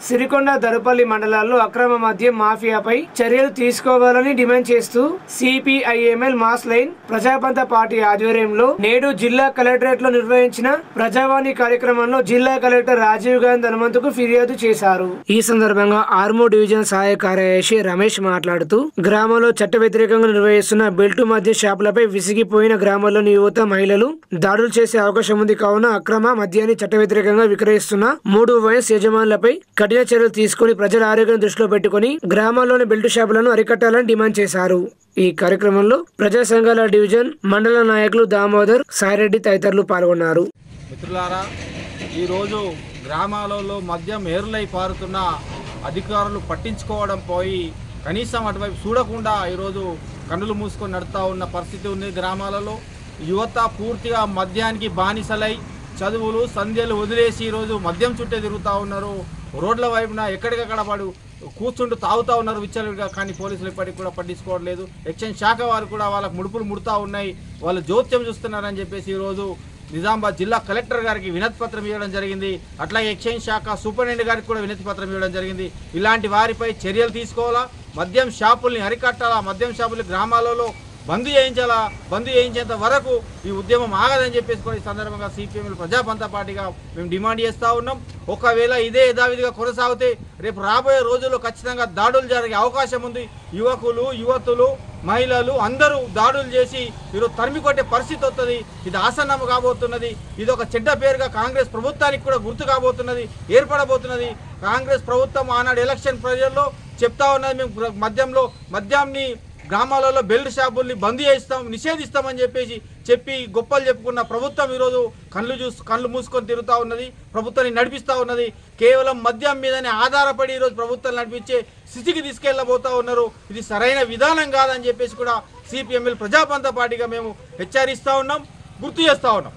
సిరికొండ దరుపల్లి మండలాల్లో అక్రమ మద్యం మాఫియాపై చర్యలు తీసుకోవాలని డిమాండ్ చేస్తూ సిపిఐఎంఎల్ మాస్ లైన్ ప్రజాపంత పార్టీ ఆధ్వర్యంలో నేడు జిల్లా కలెక్టరేట్ లో నిర్వహించిన ప్రజావాణి కార్యక్రమంలో జిల్లా కలెక్టర్ రాజీవ్ గాంధీ హనుమంతుకు ఫిర్యాదు చేశారు। ఈ సందర్భంగా ఆర్మూర్ డివిజన్ సహాయ కార్యదర్శి రమేష్ మాట్లాడుతూ గ్రామంలో చట్ట వ్యతిరేకంగా నిర్వహిస్తున్న బెల్టు మద్య షాపులపై విసిగిపోయిన గ్రామాల్లోని యువత మహిళలు దాడులు చేసే అవకాశం ఉంది కావున అక్రమ మద్యాన్ని చట్ట వ్యతిరేకంగా విక్రయిస్తున్న 3 వైన్స్ యజమానులపై కఠిన చర్యలు తీసుకుని ప్రజల ఆరోగ్యం దృష్టిలో పెట్టుకుని గ్రామాల్లోని బెల్టు షాపులను అరికట్టాలని డిమాండ్ చేశారు। ఈ కార్యక్రమంలో ప్రజా సంఘాల డివిజన్ మండల నాయకులు దామోదర్ సాయిరెడ్డి తదితరులు పాల్గొన్నారు। మిత్రులారా, ఈరోజు గ్రామాలలో మద్యం ఏరులై పారుతున్న అధికారులు పట్టించుకోవడం పోయి కనీసం అటువైపు చూడకుండా ఈరోజు కన్నులు మూసుకొని నడుస్తూ ఉన్న పరిస్థితి ఉంది। గ్రామాలలో యువత పూర్తిగా మద్యానికి బానిసలై చదువులు సంధ్యలు వదిలేసి ఈరోజు మద్యం చుట్టే తిరుగుతూ ఉన్నారు। రోడ్ల వైపున ఎక్కడికక్కడ వాడు కూర్చుంటూ తాగుతూ ఉన్నారు విచ్చలవిడిగా, కానీ పోలీసులు ఇప్పటికి కూడా పట్టించుకోవట్లేదు। ఎక్సైజ్ శాఖ వారు కూడా వాళ్ళకు ముడుపులు ముడుతూ ఉన్నాయి, వాళ్ళు జోత్యం చూస్తున్నారని చెప్పేసి ఈరోజు నిజామాబాద్ జిల్లా కలెక్టర్ గారికి వినతి పత్రం ఇవ్వడం జరిగింది। అట్లాగే ఎక్సైజ్ శాఖ సూపరింటెండెంట్ గారికి కూడా వినతి పత్రం ఇవ్వడం జరిగింది। ఇలాంటి వారిపై చర్యలు తీసుకోవాలా, మద్యం షాపుల్ని అరికట్టాలా, మద్యం షాపులు గ్రామాలలో బంద్ చేయించాలా, బంద్ చేయించేంత వరకు ఈ ఉద్యమం ఆగదని చెప్పేసి కూడా ఈ సందర్భంగా సిపిఎం ప్రజాపంత పార్టీగా మేము డిమాండ్ చేస్తూ ఉన్నాం। ఒకవేళ ఇదే యథావిధిగా కొనసాగితే రేపు రాబోయే రోజుల్లో ఖచ్చితంగా దాడులు జరిగే అవకాశం ఉంది। యువకులు యువతులు మహిళలు అందరూ దాడులు చేసి ఈరోజు తరిమి కొట్టే పరిస్థితి వస్తుంది। ఇది ఆసన్నము కాబోతున్నది, ఇది ఒక చెడ్డ పేరుగా కాంగ్రెస్ ప్రభుత్వానికి కూడా గుర్తు కాబోతున్నది, ఏర్పడబోతున్నది। కాంగ్రెస్ ప్రభుత్వం ఆనాడు ఎలక్షన్ ప్రజల్లో చెప్తా ఉన్నది, మేము మద్యాన్ని గ్రామాలలో బెల్ట్ షాపుల్ని బంద్ చేస్తాం, నిషేధిస్తామని చెప్పి గొప్పలు చెప్పుకున్న ప్రభుత్వం ఈరోజు కళ్ళు మూసుకొని తిరుగుతూ ఉన్నది, ప్రభుత్వాన్ని నడిపిస్తూ ఉన్నది। కేవలం మద్యం మీదనే ఆధారపడి ఈరోజు ప్రభుత్వాన్ని నడిపించే స్థితికి తీసుకెళ్లబోతా ఉన్నారు। ఇది సరైన విధానం కాదని చెప్పేసి కూడా సిపిఎంఎల్ ప్రజాపంత పార్టీగా మేము హెచ్చరిస్తూ ఉన్నాం, గుర్తు చేస్తూ ఉన్నాం।